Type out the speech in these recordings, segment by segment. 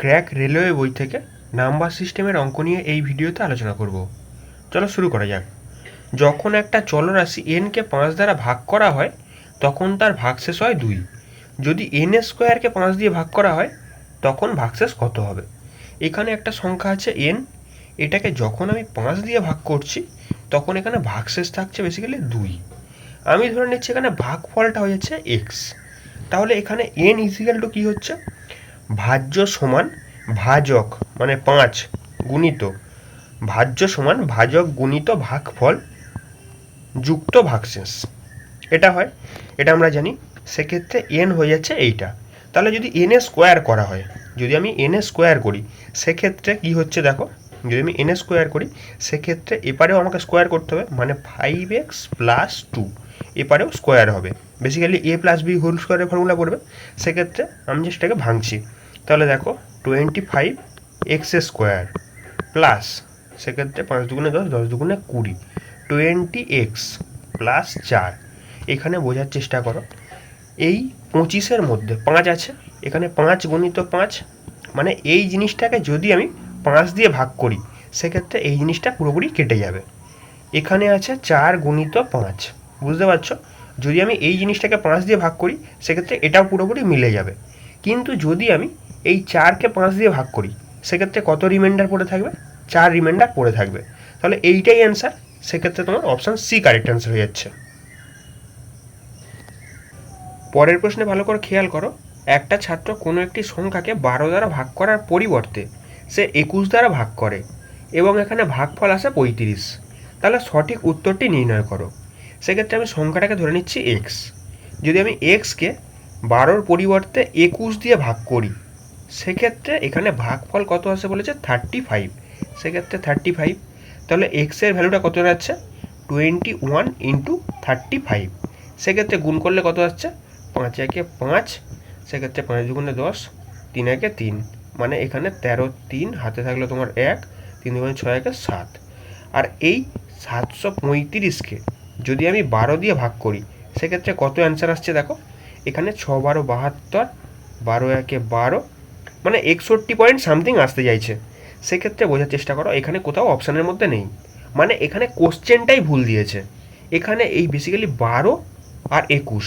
Crack railway বই থেকে number সিস্টেমের অঙ্ক নিয়ে এই ভিডিওতে আলোচনা করব। চলো শুরু করা যাক। যখন একটা চলরাশি এনকে 5 দ্বারা ভাগ করা হয় তখন তার ভাগশেষ হয় 2। যদি এন স্কোয়ারকে 5 দিয়ে ভাগ করা হয় তখন ভাগশেষ কত হবে? এখানে একটা সংখ্যা আছে এন, এটাকে যখন আমি 5 দিয়ে ভাগ করছি তখন এখানে ভাগশেষ থাকছে বেসিক্যালি 2। আমি ধরে নিচ্ছি এখানে ভাগফলটা হয়ে যাচ্ছে এক্স। তাহলে এখানে এন ইজিক্যাল টু কী হচ্ছে? ভাজ্য সমান ভাজক মানে 5 গুণিত ভাজ্য সমান ভাজক গুণিত ভাগফল যুক্ত ভাগশেষ, এটা হয়, এটা আমরা জানি। সেক্ষেত্রে এন হয়ে যাচ্ছে এইটা। তাহলে যদি এন এ স্কোয়ার করা হয়, যদি আমি এন এ স্কোয়ার করি সেক্ষেত্রে কি হচ্ছে দেখো, যদি আমি এন এ স্কোয়ার করি সেক্ষেত্রে এপারেও আমাকে স্কোয়ার করতে হবে, মানে 5x+2 এপারেও স্কোয়ার হবে। বেসিক্যালি এ প্লাস বি হোল স্কোয়ারের ফর্মুলা পড়বে। সেক্ষেত্রে আমি জাস্ট এটাকে ভাঙছি। তাহলে দেখো 25x² প্লাস, সেক্ষেত্রে 5 দুগুণে 10, 10 দুগুণে 20, 20x প্লাস 4। এখানে বোঝার চেষ্টা করো, এই 25-এর মধ্যে 5 আছে, এখানে 5 গুণিত 5, মানে এই জিনিসটাকে যদি আমি 5 দিয়ে ভাগ করি সেক্ষেত্রে এই জিনিসটা পুরোপুরি কেটে যাবে। এখানে আছে 4 গুণিত 5, বুঝতে পারছো? যদি আমি এই জিনিসটাকে 5 দিয়ে ভাগ করি সেক্ষেত্রে এটাও পুরোপুরি মিলে যাবে। কিন্তু যদি আমি এই 4কে 5 দিয়ে ভাগ করি সেক্ষেত্রে কত রিমাইন্ডার পড়ে থাকবে? 4 রিমাইন্ডার পড়ে থাকবে। তাহলে এইটাই অ্যান্সার। সেক্ষেত্রে তোমার অপশান সি কারেক্ট অ্যান্সার হয়ে যাচ্ছে। পরের প্রশ্নে ভালো করে খেয়াল করো, একটা ছাত্র কোনো একটি সংখ্যাকে 12 দ্বারা ভাগ করার পরিবর্তে সে 21 দ্বারা ভাগ করে এবং এখানে ভাগফল আসে 35। তাহলে সঠিক উত্তরটি নির্ণয় করো। সেক্ষেত্রে আমি সংখ্যাটাকে ধরে নিচ্ছি এক্স। যদি আমি এক্সকে 12-র পরিবর্তে 21 দিয়ে ভাগ করি সেক্ষেত্রে এখানে ভাগফল কত আসে বলেছে? 35। সেক্ষেত্রে 35, তাহলে এক্সের ভ্যালুটা কত যাচ্ছে? 21 ইন্টু 35। সেক্ষেত্রে গুণ করলে কত আসছে? 5 একে 5, সেক্ষেত্রে 5 দুগুণে 10, 3 একে 3, মানে এখানে 13, 3 হাতে থাকলো তোমার 1, 3 দুগুণে 6 একে 7। আর এই 735কে যদি আমি 12 দিয়ে ভাগ করি সেক্ষেত্রে কত অ্যান্সার আসছে দেখো, এখানে 6 12 72, 12 একে 12, মানে 61 পয়েন্ট সামথিং আসতে চাইছে। সেক্ষেত্রে বোঝার চেষ্টা করো, এখানে কোথাও অপশানের মধ্যে নেই, মানে এখানে কোশ্চেনটাই ভুল দিয়েছে। এখানে এই বেসিক্যালি 12 আর 21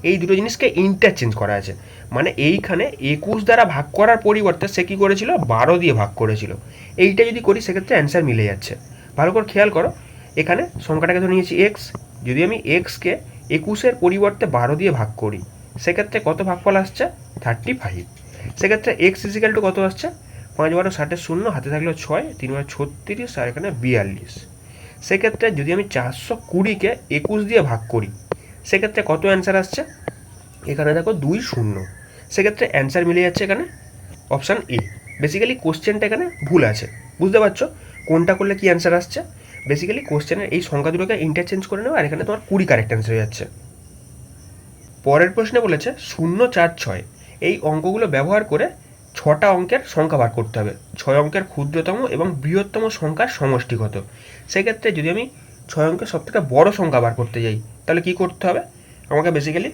এই দুটো জিনিসকে ইন্টারচেঞ্জ করা আছে, মানে এইখানে 21 দ্বারা ভাগ করার পরিবর্তে সে কী করেছিল? 12 দিয়ে ভাগ করেছিল। এইটা যদি করি সেক্ষেত্রে অ্যান্সার মিলে যাচ্ছে। ভালো করে খেয়াল করো, এখানে সংখ্যাটাকে ধরে নিয়েছি এক্স। যদি আমি এক্সকে 21-এর পরিবর্তে 12 দিয়ে ভাগ করি সেক্ষেত্রে কত ভাগফল আসছে? 35। সেক্ষেত্রে এক্স ইজিক্যাল টু কত আসছে? 5 12 60 শূন্য, হাতে থাকলো 6, 3 বার 36, আর এখানে 42। সেক্ষেত্রে যদি আমি 420কে 21 দিয়ে ভাগ করি সেক্ষেত্রে কত অ্যান্সার আসছে? এখানে দেখো 2 0। সেক্ষেত্রে অ্যান্সার মিলে যাচ্ছে এখানে অপশান এ। বেসিক্যালি কোশ্চেনটা এখানে ভুল আছে, বুঝতে পারছো কোনটা করলে কি অ্যান্সার আসছে? বেসিক্যালি কোশ্চেনের এই সংখ্যা দুটোকে ইন্টারচেঞ্জ করে নেবে আর এখানে তোমার 20 কারেক্ট অ্যান্সার হয়ে যাচ্ছে। পরের প্রশ্নে বলেছে 0 4 6 এই অঙ্কগুলো ব্যবহার করে 6টা অঙ্কের সংখ্যা বার করতে হবে। 6 অঙ্কের ক্ষুদ্রতম এবং বৃহত্তম সংখ্যার সমষ্টি কত? সেক্ষেত্রে যদি আমি 6 অঙ্কের সবথেকে বড় সংখ্যা বার করতে যাই তাহলে কি করতে হবে? আমাকে বেসিক্যালি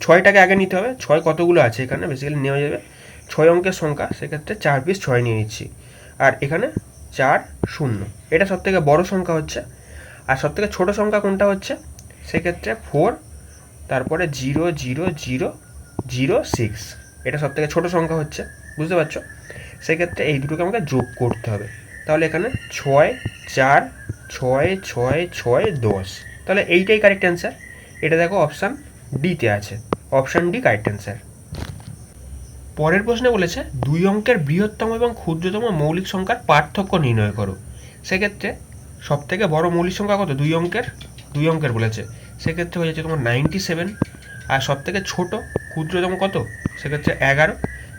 6টাকে আগে নিতে হবে। 6 কতগুলো আছে এখানে বেসিক্যালি নেওয়া যাবে 6 অঙ্কের সংখ্যা, সেক্ষেত্রে 4 পিস 6 নিয়ে নিচ্ছি। আর এখানে 4 0, এটা সবথেকে বড় সংখ্যা হচ্ছে। আর সবথেকে ছোট সংখ্যা কোনটা হচ্ছে? সেক্ষেত্রে 4, তারপরে 0 0 0 0 6, এটা সবথেকে ছোট সংখ্যা হচ্ছে, বুঝতে পারছো? সেক্ষেত্রে এই দুটোকে আমাকে যোগ করতে হবে। তাহলে এখানে 6 4 6 6 6 10, তাহলে এইটাই কারেক্ট অ্যান্সার। এটা দেখো অপশান ডিতে আছে, অপশান ডি কারেক্ট অ্যান্সার। পরের প্রশ্নে বলেছে 2 অঙ্কের বৃহত্তম এবং ক্ষুদ্রতম মৌলিক সংখ্যার পার্থক্য নির্ণয় করো। সেক্ষেত্রে সবথেকে বড় মৌলিক সংখ্যা কত? 2 অঙ্কের বলেছে, সেক্ষেত্রে হয়ে যাচ্ছে তোমার 97। আর সবথেকে ছোট ক্ষুদ্রতম কত? সেক্ষেত্রে 11।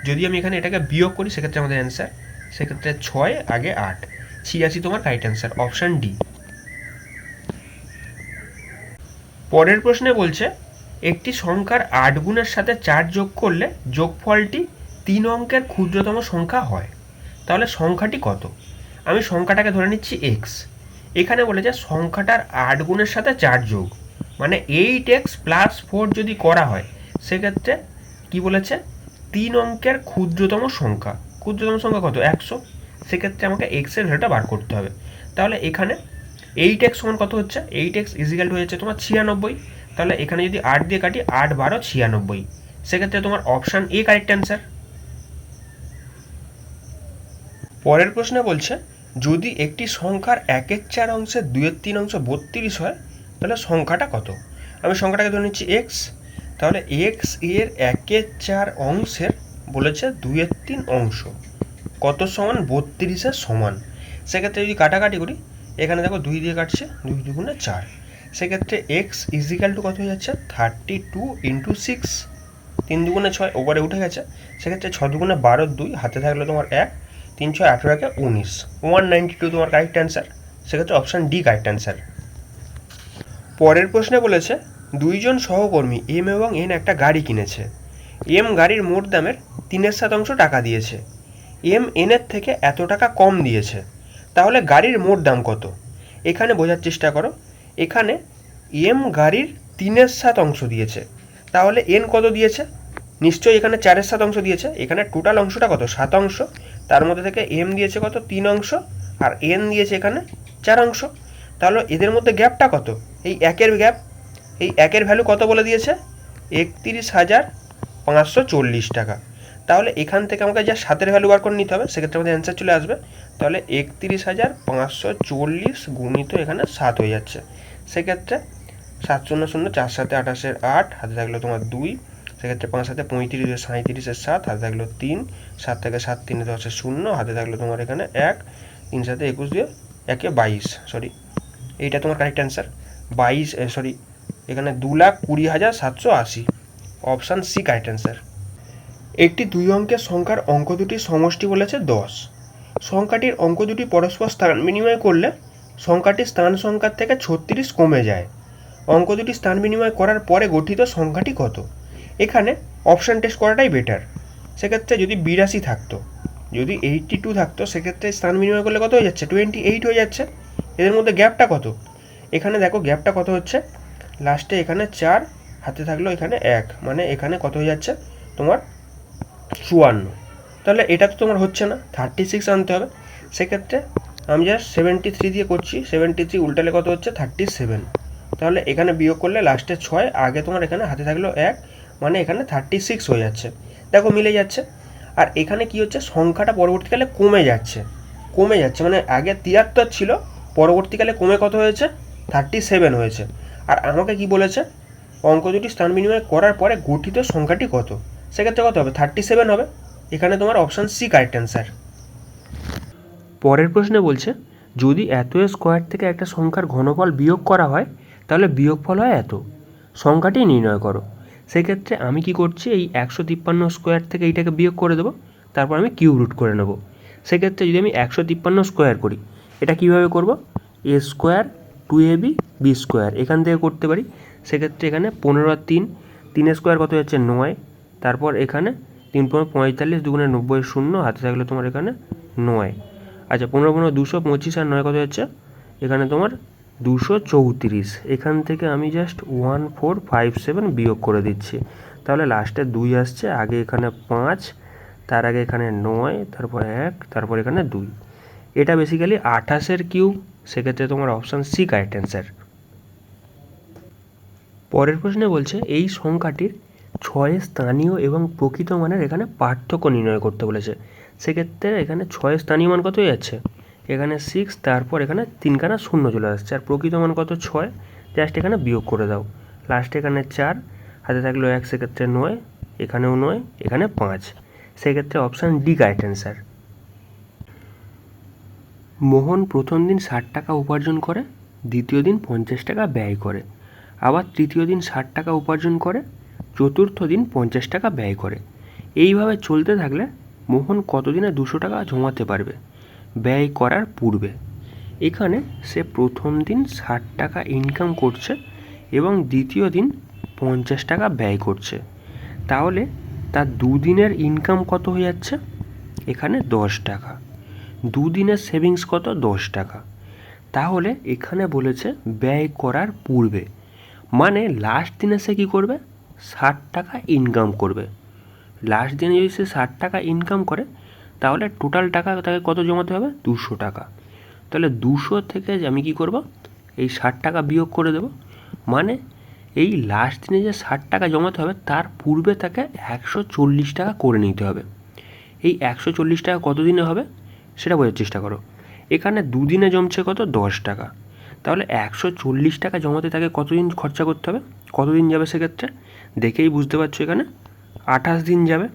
যদি আমি এখানে এটাকে বিয়োগ করি সেক্ষেত্রে আমাদের অ্যান্সার, সেক্ষেত্রে 6 আগে 8, 86 তোমার কারেক্ট অ্যান্সার, অপশান ডি। পরের প্রশ্নে বলছে একটি সংখ্যার 8 গুণের সাথে 4 যোগ করলে যোগফলটি 3 অঙ্কের ক্ষুদ্রতম সংখ্যা হয়, তাহলে সংখ্যাটি কত? আমি সংখ্যাটাকে ধরে নিচ্ছি এক্স। এখানে বলেছে সংখ্যাটার 8 গুণের সাথে 4 যোগ, মানে 8x + 4 যদি করা হয় সেক্ষেত্রে কি বলেছে? 3 অঙ্কের ক্ষুদ্রতম সংখ্যা। ক্ষুদ্রতম সংখ্যা কত 100, সেক্ষেত্রে আমাকে এক্সের ভ্যালুটা বার করতে হবে। তাহলে এখানে 8x সমান কত হচ্ছে, 8x ইজিক্যাল টু হয়ে যাচ্ছে তোমার 96। তাহলে এখানে যদি 8 দিয়ে কাটি 8 12 96, সেক্ষেত্রে তোমার অপশান এ কারেক্ট অ্যান্সার। পরের প্রশ্নে বলছে যদি একটি সংখ্যার 1/4 অংশের 2/3 অংশ 32 হয় তাহলে সংখ্যাটা কত। আমি সংখ্যাটাকে ধরে নিচ্ছি এক্স, তাহলে এক্স এর 1/4 অংশের বলেছে 2/3 অংশ কত সমান 32-এর সমান। সেক্ষেত্রে যদি কাটাকাটি করি, এখানে দেখো 2 দিয়ে কাটছে, 2 দুগুণে 4, সেক্ষেত্রে এক্স ইজিক্যাল টু কত হয়ে যাচ্ছে 32 ইন্টু 6, 3 দুগুণে 6 ওপরে উঠে গেছে, সেক্ষেত্রে 6 দুগুণে 12 2 হাতে থাকলো তোমার 1, 3 6 18 কে 19, 192 তোমার কারেক্ট অ্যান্সার। সেক্ষেত্রে অপশান ডি কারেক্ট অ্যান্সার। পরের প্রশ্নে বলেছে দুইজন সহকর্মী এম এবং এন একটা গাড়ি কিনেছে। এম গাড়ির মোট দামের 3/7 টাকা দিয়েছে, এম এনের থেকে এত টাকা কম দিয়েছে, তাহলে গাড়ির মোট দাম কত। এখানে বোঝার চেষ্টা করো, এখানে এম গাড়ির 3/7 দিয়েছে, তাহলে এন কত দিয়েছে, নিশ্চয়ই এখানে 4/7 দিয়েছে। এখানে টোটাল অংশটা কত 7, তার মধ্যে থেকে এম দিয়েছে কত 3 আর এন দিয়েছে এখানে 4। তাহলে এদের মধ্যে গ্যাপটা কত, এই একের গ্যাপ, এই একের ভ্যালু কত বলে দিয়েছে 31,540 টাকা। তাহলে এখান থেকে আমাকে যা 7-এর ভ্যালু বার করে নিতে হবে, সেক্ষেত্রে আমাদের অ্যান্সার চলে আসবে। তাহলে 31,540 গুণিত এখানে 7 হয়ে যাচ্ছে, সেক্ষেত্রে 7 0 0 4 7 28 8 হাতে থাকলো তোমার 2, সেক্ষেত্রে 5 7 35 37 7 হাতে থাকলো 3, 7 থেকে 7 3 10 0 হাতে থাকলো তোমার এখানে 1, 3 7 21 দিয়ে 1 22, সরি এইটা তোমার কারেক্ট অ্যান্সার 22, সরি এখানে 2,20,780, অপশান সি কারেক্ট অ্যান্সার। একটি 2 অঙ্কের সংখ্যার অঙ্ক দুটির সমষ্টি বলেছে 10। সংখ্যাটির অঙ্ক দুটি পরস্পর স্থান বিনিময় করলে সংখ্যাটির স্থান সংখ্যার থেকে 36 কমে যায়। অঙ্ক দুটি স্থান বিনিময় করার পরে গঠিত সংখ্যাটি কত। এখানে অপশান টেস্ট করাটাই বেটার। সেক্ষেত্রে যদি 82 থাকতো, যদি 82 থাকতো, সেক্ষেত্রে স্থান বিনিময় করলে কত হয়ে যাচ্ছে 28 হয়ে যাচ্ছে। এদের মধ্যে গ্যাপটা কত, এখানে দেখো গ্যাপটা কত হচ্ছে, লাস্টে এখানে 4 হাতে থাকলো এখানে 1, মানে এখানে কত হয়ে যাচ্ছে তোমার 54। তাহলে এটা তো তোমার হচ্ছে না, 36 আনতে হবে। সেক্ষেত্রে আমি জাস্ট 73 দিয়ে করছি, 73 উল্টালে কত হচ্ছে 37। তাহলে এখানে বিয়োগ করলে লাস্টে 6, আগে তোমার এখানে হাতে থাকলো 1, মানে এখানে 36 হয়ে যাচ্ছে। দেখো মিলে যাচ্ছে। আর এখানে কি হচ্ছে, সংখ্যাটা পরবর্তীকালে কমে যাচ্ছে, মানে আগে 73 ছিল, পরবর্তীকালে কমে কত হয়েছে 37 হয়েছে। আর আমাকে কি বলেছে, অঙ্ক দুটি স্থান বিনিময় করার পরে গঠিত সংখ্যাটি কত, সেক্ষেত্রে কত হবে 37 হবে। এখানে তোমার অপশান সি কারেক্ট অ্যান্সার। পরের প্রশ্নে বলছে যদি এত স্কোয়ার থেকে একটা সংখ্যার ঘনফল বিয়োগ করা হয় তাহলে বিয়োগফল হয় এত, সংখ্যাটি নির্ণয় করো। সেক্ষেত্রে আমি কি করছি, এই 153 স্কোয়ার থেকে এইটাকে বিয়োগ করে দেবো, তারপর আমি কিউব রুট করে নেব। সেক্ষেত্রে যদি আমি 153 স্কোয়ার করি, এটা কীভাবে করব, এ স্কোয়ার 2ab বি স্কোয়ার এখান থেকে করতে পারি। সেক্ষেত্রে এখানে 15 আর 3, 3 স্কোয়ার কত হচ্ছে 9, তারপর এখানে 3 15 45 দুগুণে 90 0 হাতে থাকলে তোমার এখানে 9। আচ্ছা 15 15 225 আর 9 কত হচ্ছে এখানে তোমার 234। এখান থেকে আমি জাস্ট 1457 বিয়োগ করে দিচ্ছি, তাহলে লাস্টে 2 আসছে, আগে এখানে 5, তার আগে এখানে 9, তারপর 1, তারপর এখানে 2। এটা বেসিক্যালি 28-এর কিউব। সেক্ষেত্রে তোমার অপশান সি কারেক্ট অ্যান্সার। পরের প্রশ্নে বলছে এই সংখ্যাটির 6 স্থানীয় এবং প্রকৃত মানের এখানে পার্থক্য নির্ণয় করতে বলেছে। সেক্ষেত্রে এখানে 6 স্থানীয় মান কত হয়ে যাচ্ছে, এখানে 6, তারপর এখানে 3 খানা শূন্য চলে আসছে, আর প্রকৃত মান কত 6, জাস্ট এখানে বিয়োগ করে দাও, লাস্টে এখানে 4 হাতে থাকলো 1, সেক্ষেত্রে 9, এখানেও 9, এখানে 5, সেক্ষেত্রে অপশান ডি কারেক্ট অ্যান্সার। মোহন প্রথম দিন 60 টাকা উপার্জন করে, দ্বিতীয় দিন 50 টাকা ব্যয় করে, আবার তৃতীয় দিন 60 টাকা উপার্জন করে, চতুর্থ দিন 50 টাকা ব্যয় করে। এইভাবে চলতে থাকলে মোহন কতদিনে 200 টাকা জমাতে পারবে ব্যয় করার পূর্বে। এখানে সে প্রথম দিন 60 টাকা ইনকাম করছে এবং দ্বিতীয় দিন 50 টাকা ব্যয় করছে, তাহলে তার দুদিনের ইনকাম কত হয়ে যাচ্ছে, এখানে 10 টাকা, দুদিনের সেভিংস কত 10 টাকা। তাহলে এখানে বলেছে ব্যয় করার পূর্বে, মানে লাস্ট দিনে সে কী করবে 60 টাকা ইনকাম করবে। লাস্ট দিনে যদি সে 60 টাকা ইনকাম করে, তাহলে টোটাল টাকা তাকে কত জমাতে হবে? 200 টাকা। তাহলে 200 থেকে আমি কি করব, এই 60 টাকা বিয়োগ করে দেব। মানে এই লাস্ট দিনে যে 60 টাকা জমাতে হবে তার পূর্বে তাকে 140 টাকা করে নিতে হবে। এই 140 টাকা কত দিনে হবে সেটা বোঝার চেষ্টা করো। এখানে দুদিনে জমছে কত? 10 টাকা। তাহলে 140 টাকা জমাতে তাকে কতদিন খরচা করতে হবে? কতদিন যাবে সেক্ষেত্রে? দেখেই বুঝতে পারছো এখানে 28 দিন যাবে।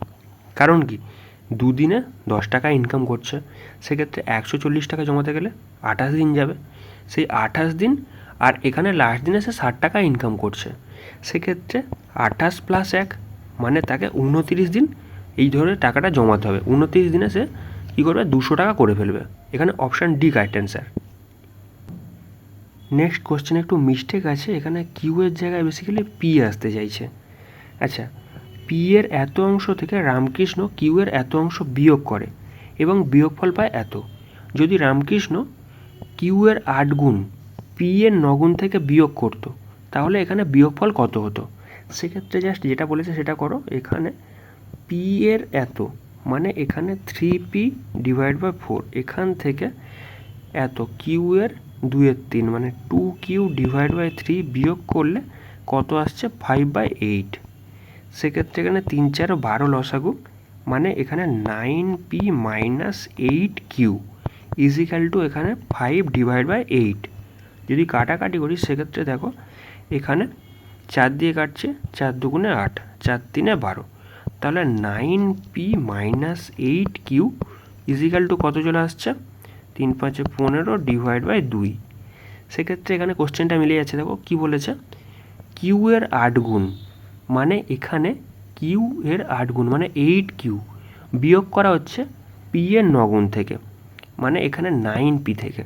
কারণ কি, দুদিনে 10 টাকা ইনকাম করছে, সেক্ষেত্রে 140 টাকা জমাতে গেলে 28 দিন যাবে। সেই 28 দিন আর এখানে লাস্ট দিনে সে 60 টাকা ইনকাম করছে, সেক্ষেত্রে 28 + 1 মানে তাকে 29 দিন এই ধরে টাকাটা জমাতে হবে। 29 দিনে সে কী করবে? 200 টাকা করে ফেলবে। এখানে option D correct answer. Next question একটু মিস্টেক আছে, এখানে কিউ এর জায়গায় বেসিক্যালি পি আসতে চাইছে। আচ্ছা, পি এর এত অংশ থেকে রামকৃষ্ণ কিউ এর এত অংশ বিয়োগ করে এবং বিয়োগফল পায় এত। যদি রামকৃষ্ণ কিউ এর 8 গুণ পি এর 9 গুণ থেকে বিয়োগ করতো, তাহলে এখানে বিয়োগফল কত হতো? সেক্ষেত্রে জাস্ট যেটা বলেছে সেটা করো। এখানে পি এর এত মানে এখানে 3p / 4, এখান থেকে এত কিউ এর 2/3 মানে 2q / 3 বিয়োগ করলে কত আসছে? 5/8। সেক্ষেত্রে এখানে 3 4 12 লসাগু, মানে এখানে 9p - 8q = এখানে 5 / 8। যদি কাটাকাটি করি সেক্ষেত্রে দেখো এখানে 4 দিয়ে কাটছে, 4 2 8, 4 3 12। তাহলে 9p - 8q = কত চলে আসছে? 3 5 15 / 2। সেক্ষেত্রে এখানে কোশ্চেনটা মিলে যাচ্ছে। দেখো কি বলেছে, কিউ এর 8 গুণ মানে এখানে কিউ এর 8 গুণ মানে 8q বিয়োগ করা হচ্ছে পি এর 9 গুণ থেকে, মানে এখানে 9p থেকে।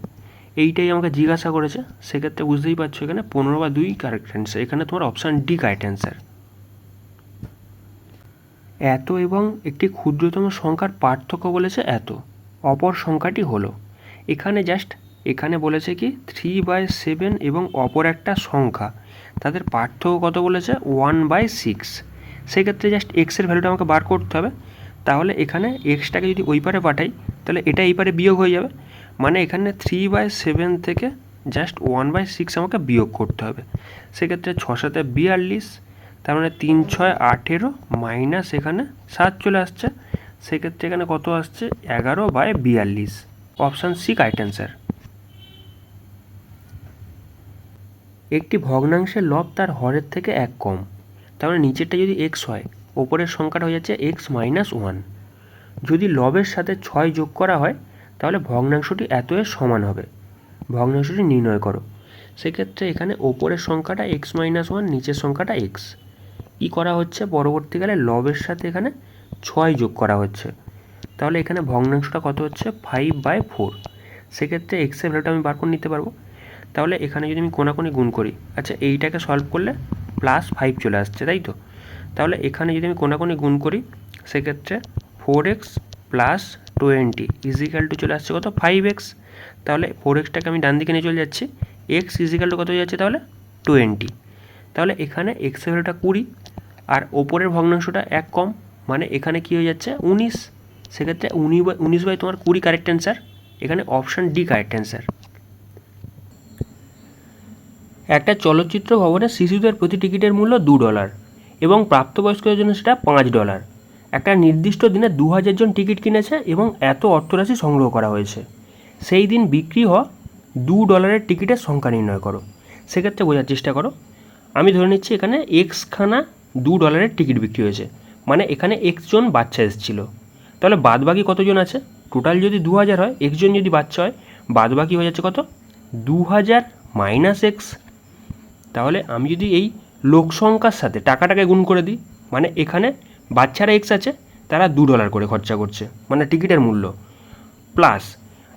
এইটাই আমাকে জিজ্ঞাসা করেছে, সেক্ষেত্রে বুঝতেই পারছো এখানে 15/2 কারেক্ট অ্যান্সার। এখানে তোমার অপশান ডি কারেক্ট অ্যান্সার। এত এবং একটি ক্ষুদ্রতম সংখ্যার পার্থক্য বলেছে এত, অপর সংখ্যাটি হলো। এখানে জাস্ট এখানে বলেছে কি 3/7 এবং অপর একটা সংখ্যা, তাদের পার্থক্য কত বলেছে? 1/6। সেক্ষেত্রে জাস্ট এক্সের ভ্যালুটা আমাকে বার করতে হবে। তাহলে এখানে এক্সটাকে যদি ওই পারে পাঠাই তাহলে এটা এই পারে বিয়োগ হয়ে যাবে, মানে এখানে 3/7 থেকে জাস্ট 1/6 আমাকে বিয়োগ করতে হবে। সেক্ষেত্রে 6 7 42, তার মানে 3 6 18 মাইনাস এখানে 7 চলে আসছে। সেক্ষেত্রে এখানে কত আসছে? 11/42। Option C correct answer. একটি ভগ্নাংশের লব তার হরের থেকে 1 কম, তাহলে নিচেরটা যদি x হয় ওপরের সংখ্যাটা হয়ে যাচ্ছে x - 1। যদি লবের সাথে 6 যোগ করা হয় তাহলে ভগ্নাংশটি এত এর সমান হবে। ভগ্নাংশটি নির্ণয় করো। সেক্ষেত্রে এখানে ওপরের সংখ্যাটা x - 1, নিচের সংখ্যাটা x। কী করা হচ্ছে? পরবর্তীকালে লবের সাথে এখানে 6 যোগ করা হচ্ছে, তাহলে এখানে ভগ্নাংশটা কত হচ্ছে? 5/4। সেক্ষেত্রে এক্সের ভ্যালুটা আমি বার করে নিতে পারবো। তাহলে এখানে যদি আমি কোনাকুনি গুণ করি, আচ্ছা এইটাকে সলভ করলে +5 চলে আসছে, তাই তো? তাহলে এখানে যদি আমি কোনাকুনি গুণ করি সেক্ষেত্রে 4x + 20 = চলে আসছে কত? 5x। তাহলে 4xটাকে আমি ডান দিকে নিয়ে চলে যাচ্ছি, x = কত হয়ে যাচ্ছে তাহলে? 20। তাহলে এখানে এক্সের ভ্যালুটা 20 আর ওপরের ভগ্নাংশটা 1 কম, মানে এখানে কি হয়ে যাচ্ছে? 19। সেক্ষেত্রে 19 তোমার 20 কারেক্ট অ্যান্সার। এখানে অপশান ডি কারেক্ট অ্যান্সার। একটা চলচ্চিত্র ভবনে শিশুদের প্রতি টিকিটের মূল্য $2 এবং প্রাপ্তবয়স্কদের জন্য সেটা $5। একটা নির্দিষ্ট দিনে 2000 জন টিকিট কিনেছে এবং এত অর্থরাশি সংগ্রহ করা হয়েছে। সেই দিন বিক্রি হওয়া $2 টিকিটের সংখ্যা নির্ণয় করো। সেক্ষেত্রে বোঝার চেষ্টা করো, আমি ধরে নিচ্ছি এখানে খানা $2 টিকিট বিক্রি হয়েছে, মানে এখানে x জন বাচ্চা এসেছিলো। তাহলে বাদবাকি কতজন আছে? টোটাল যদি 2000 হয়, x জন যদি বাচ্চা হয়, বাদবাকি হয়ে যাচ্ছে কত? 2000 - x। তাহলে আমি যদি এই লোক সংখ্যার সাথে টাকাটাকে গুণ করে দিই, মানে এখানে বাচ্চারা x আছে, তারা $2 করে খরচা করছে, মানে টিকিটের মূল্য, প্লাস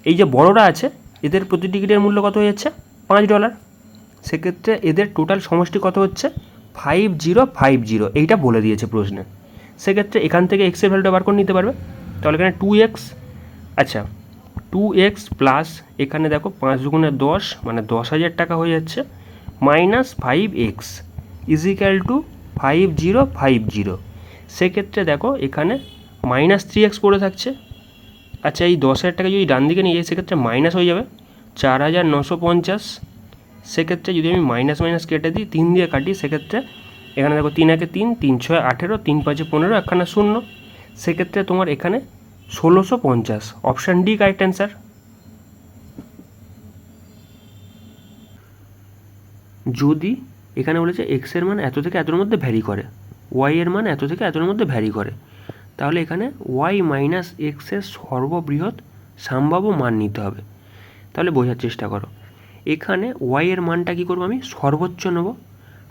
এই যে বড়রা আছে এদের প্রতি টিকিটের মূল্য কত হয়ে যাচ্ছে? $5। সেক্ষেত্রে এদের টোটাল সমষ্টি কত হচ্ছে? 5050, এইটা বলে দিয়েছে প্রশ্নে। সেক্ষেত্রে এখান থেকে এক্সের ভ্যালুটা বার করে নিতে পারবে। তাহলে এখানে 2x, আচ্ছা 2x প্লাস এখানে দেখো 5 দুগুণে 10 মানে 10,000 টাকা হয়ে যাচ্ছে, -5x = 5050। সেক্ষেত্রে দেখো এখানে -3x পড়ে থাকছে, আচ্ছা, এই 10,000 টাকা যদি ডান দিকে নিয়ে যাই সেক্ষেত্রে মাইনাস হয়ে যাবে 4,950। সেক্ষেত্রে যদি আমি মাইনাস মাইনাস কেটে দিই, 3 দিয়ে কাটি, সেক্ষেত্রে এখানে দেখো 3 একে 3, 3 6 18, 3 5 15, একখানা 0। সেক্ষেত্রে তোমার এখানে 1650। Option D correct answer. যদি এখানে বলেছে এক্সের মান এত থেকে এতর মধ্যে ভ্যারি করে, ওয়াই এর মান এত থেকে এতর মধ্যে ভ্যারি করে, তাহলে এখানে ওয়াই মাইনাস এক্সের সর্ববৃহৎ সম্ভাব্য মান নিতে হবে। তাহলে বোঝার চেষ্টা করো, এখানে ওয়াই এর মানটা কী করবো, আমি সর্বোচ্চ নেব,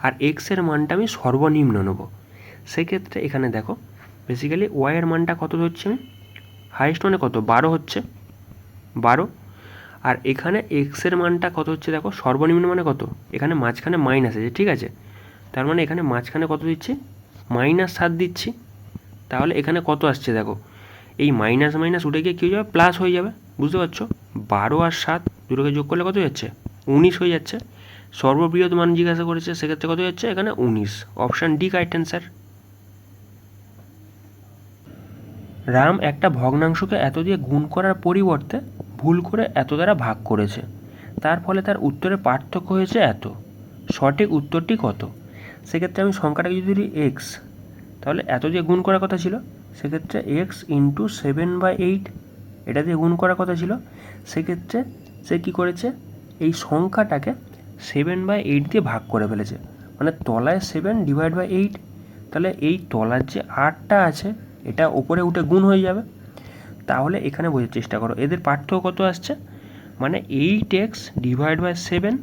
আর এক্সের মানটা আমি সর্বনিম্ন নেব। সেক্ষেত্রে এখানে দেখো বেসিক্যালি ওয়াই এর মানটা কত ধরছি আমি, হাইয়েস্ট মানে কত, 12 হচ্ছে, 12। আর এখানে এক্সের মানটা কত হচ্ছে দেখো, সর্বনিম্ন মানে কত, এখানে মাঝখানে মাইনাস আছে, ঠিক আছে, তার মানে এখানে মাঝখানে কত দিচ্ছি, -7 দিচ্ছি। তাহলে এখানে কত আসছে দেখো, এই মাইনাস মাইনাস উঠে গিয়ে কী হয়ে যাবে, প্লাস হয়ে যাবে, বুঝতে পারছো। 12 আর 7 দুটোকে যোগ করলে কত যাচ্ছে, 19 হয়ে যাচ্ছে। সর্ববৃহৎ মান জিজ্ঞাসা করেছে, সেক্ষেত্রে কত যাচ্ছে, এখানে 19। Option D correct answer. Ram একটা ভগ্নাংশকে এত দিয়ে গুণ করার পরিবর্তে ভুল করে এত দ্বারা ভাগ করেছে, তার ফলে তার উত্তরে পার্থক্য হয়েছে এত। সঠিক উত্তরটি কত? সেক্ষেত্রে আমি সংখ্যাটাকে যদি ধরি এক্স, তাহলে এত দিয়ে গুণ করার কথা ছিল, সেক্ষেত্রে এক্স ইন্টু 7/8 এটা দিয়ে গুণ করার কথা ছিল। সেক্ষেত্রে সে কী করেছে, এই সংখ্যাটাকে 7/8 দিয়ে ভাগ করে ফেলেছে, মানে তলায় 7/8। তাহলে এই তলার যে 8টা আছে এটা ওপরে উঠে গুণ হয়ে যাবে। তাহলে এখানে বোঝার চেষ্টা করো এদের পার্থক্য কত আসছে, মানে 8x / 7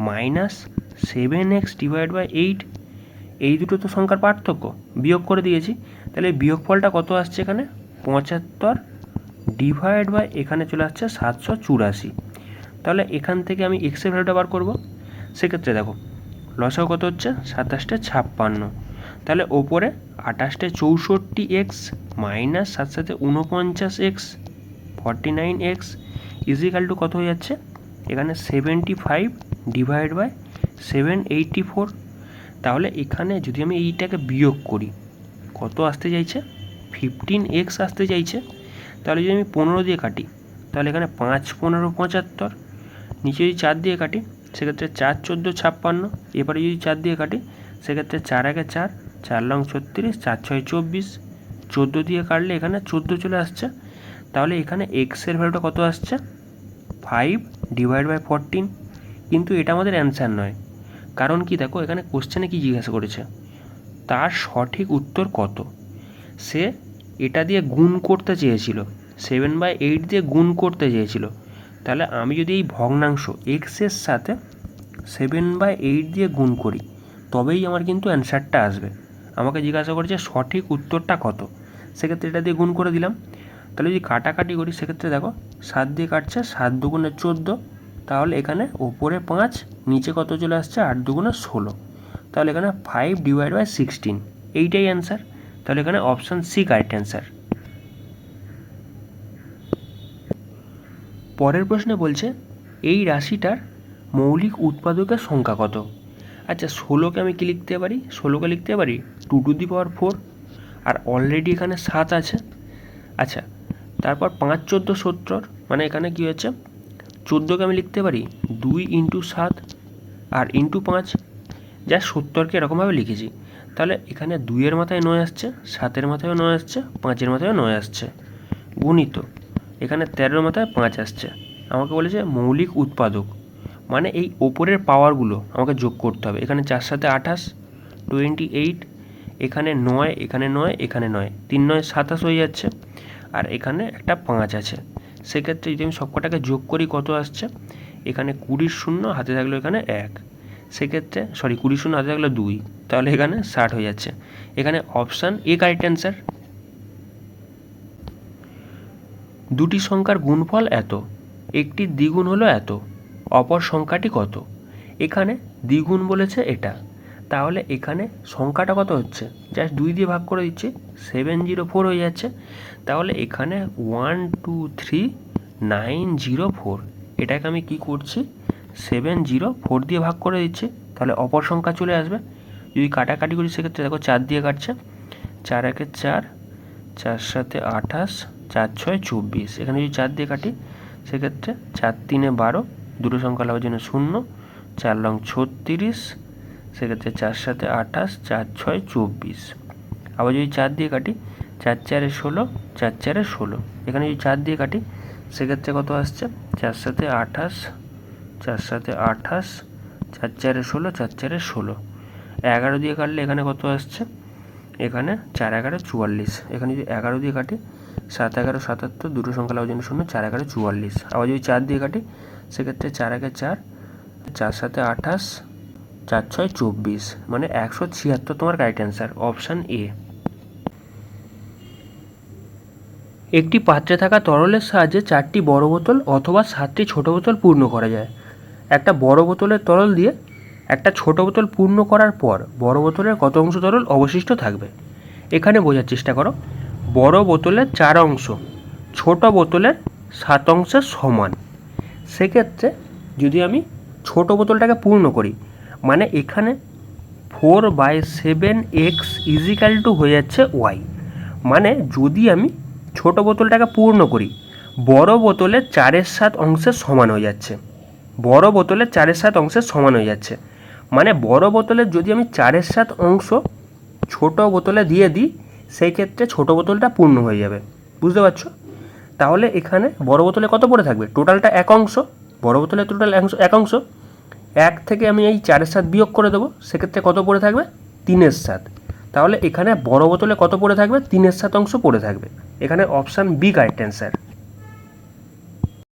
মাইনাস 7x / 8। এই দুটো তো সংখ্যার পার্থক্য, বিয়োগ করে দিয়েছি। তাহলে বিয়োগফলটা কত আসছে এখানে, 75 / এখানে চলে আসছে 784। তাহলে এখান থেকে আমি এক্সের ভ্যালুটা বার করব। সেক্ষেত্রে দেখো লসাগু কত হচ্ছে, 27 56। তাহলে ওপরে 28 64x minus 7 49x 49x is equal two কত হয়ে যাচ্ছে, এখানে 75 / 784। তাহলে এখানে যদি আমি এইটাকে বিয়োগ করি, কত আসতে চাইছে, 15x আসতে চাইছে। তাহলে যদি আমি 15 দিয়ে কাটি, তাহলে এখানে 5 15 75, নিচে যদি 4 দিয়ে কাটি সেক্ষেত্রে 4 14 56, এবারে যদি 4 দিয়ে কাটি সেক্ষেত্রে 4 1 4, 4 লং 36, 4 6 24, 14 দিয়ে কাটলে এখানে 14 চলে আসছে। তাহলে এখানে এক্সের ভ্যালুটা কত আসছে, 5 / 14। কিন্তু এটা আমাদের অ্যান্সার নয়, কারণ কি দেখো এখানে কোশ্চেনে কি জিজ্ঞাসা করেছে, তার সঠিক উত্তর কত। সে এটা দিয়ে গুণ করতে চেয়েছিল, 7/8 দিয়ে গুণ করতে চেয়েছিল। তাহলে আমি যদি এই ভগ্নাংশ এক্সের সাথে 7/8 দিয়ে গুণ করি, তবেই আমার কিন্তু অ্যান্সারটা আসবে। আমাকে জিজ্ঞাসা করেছে সঠিক উত্তরটা কত, সেক্ষেত্রে এটা দিয়ে গুণ করে দিলাম। তাহলে যদি কাটাকাটি করি সেক্ষেত্রে দেখো 7 দিয়ে কাটছে, 7 দুগুণে 14, তাহলে এখানে ওপরে 5 নিচে কত চলে আসছে, 8 দুগুণে 16। তাহলে এখানে 5 / 16 এইটাই অ্যান্সার। তাহলে এখানে অপশান সি কারেক্ট অ্যান্সার। পরের প্রশ্নে বলছে এই রাশিটার মৌলিক উৎপাদকের সংখ্যা কত। আচ্ছা, 16কে আমি কি লিখতে পারি, 16কে লিখতে পারি 2^4, আর অলরেডি এখানে 7 আছে। আচ্ছা, তারপর 5 14 70, মানে এখানে কী হচ্ছে, 14কে আমি লিখতে পারি 2 × 7 আর × 5, যা 70কে এরকমভাবে লিখেছি। তাহলে এখানে 2-এর মাথায় 9 আসছে, 7-এর মাথায়ও 9 আসছে, 5-এর মাথায়ও 9 আসছে, গুণিত এখানে 13-এর মাথায় 5 আসছে। আমাকে বলেছে মৌলিক উৎপাদক, মানে এই ওপরের পাওয়ারগুলো আমাকে যোগ করতে হবে। এখানে 4 7 28 28, এখানে 9 এখানে 9 এখানে 9, 3 9 27 হয়ে যাচ্ছে, আর এখানে একটা 5 আছে। সেক্ষেত্রে যদি আমি সবকটাকে যোগ করি কত আসছে, এখানে 20 শূন্য হাতে থাকলো এখানে 1, সেক্ষেত্রে 20 শূন্য হাতে থাকলো 2, তাহলে এখানে 60 হয়ে যাচ্ছে। এখানে অপশান এ কারেক্ট অ্যান্সার। দুটি সংখ্যার গুণফল এত, একটি দ্বিগুণ হলো এত, অপর সংখ্যাটি কত। এখানে দ্বিগুণ বলেছে এটা, তাহলে এখানে সংখ্যাটা কত হচ্ছে, জাস্ট 2 দিয়ে ভাগ করে দিচ্ছি, 704 হয়ে যাচ্ছে। তাহলে এখানে 123904, এটাকে আমি কি করছি, 704 দিয়ে ভাগ করে দিচ্ছি, তাহলে অপর সংখ্যা চলে আসবে। যদি কাটাকাটি করি সেক্ষেত্রে দেখো 4 দিয়ে কাটছে, 4 1 4, 4 7 28, 4 6 24। এখানে যদি 4 দিয়ে কাটি সেক্ষেত্রে 4 3 12, দুটো সংখ্যা লাভের জন্য 0, 4 লং 36, সেক্ষেত্রে 4 7 28, 4 6 24। আবার যদি 4 দিয়ে কাটি 4 4 16, 4 4 16। এখানে যদি 4 দিয়ে কাটি সেক্ষেত্রে কত আসছে 4 7 28, 4 7 28, 4 4 16, 4 4 16। 11 দিয়ে কাটলে এখানে কত আসছে, এখানে 4 11 44। এখানে যদি 11 দিয়ে কাটি 7 11 77, দুটো সংখ্যা লাভের জন্য 0, 4 11 44। আবার যদি 4 দিয়ে কাটি সেক্ষেত্রে 4 1 4, 4 7 28, 4 6 24, মানে 176 তোমার রাইট অ্যান্সার, অপশান এ। একটি পাত্রে থাকা তরলের সাহায্যে 4টি বড় বোতল অথবা 7টি ছোট বোতল পূর্ণ করা যায়। একটা বড় বোতলের তরল দিয়ে একটা ছোট বোতল পূর্ণ করার পর বড় বোতলের কত অংশ তরল অবশিষ্ট থাকবে? এখানে বোঝার চেষ্টা করো, বড় বোতলের 4 অংশ ছোট বোতলের 7 অংশের সমান। সেক্ষেত্রে যদি আমি ছোট বোতলটাকে পূর্ণ করি, মানে এখানে 4/7x হয়ে যাচ্ছে y। মানে যদি আমি ছোট বোতলটাকে পূর্ণ করি, বড় বোতলের 4/7 অংশের সমান হয়ে যাচ্ছে। বড় বোতলের 4/7 অংশের সমান হয়ে যাচ্ছে, মানে বড় বোতলের যদি আমি 4/7 অংশ ছোট বোতলে দিয়ে দিই সেই ক্ষেত্রে ছোট বোতলটা পূর্ণ হয়ে যাবে। বুঝতে পারছো? তাহলে এখানে বড় বোতলে কত পড়ে থাকবে? টোটালটা 1 অংশ, বড় বোতলে টোটাল 1 অংশ। 1 থেকে আমি এই 4/7 বিয়োগ করে দেবো, সেক্ষেত্রে কত পড়ে থাকবে? 3/7। তাহলে এখানে বড় বোতলে কত পড়ে থাকবে? 3/7 অংশ পড়ে থাকবে। এখানে অপশান বি কারেক্ট অ্যান্সার।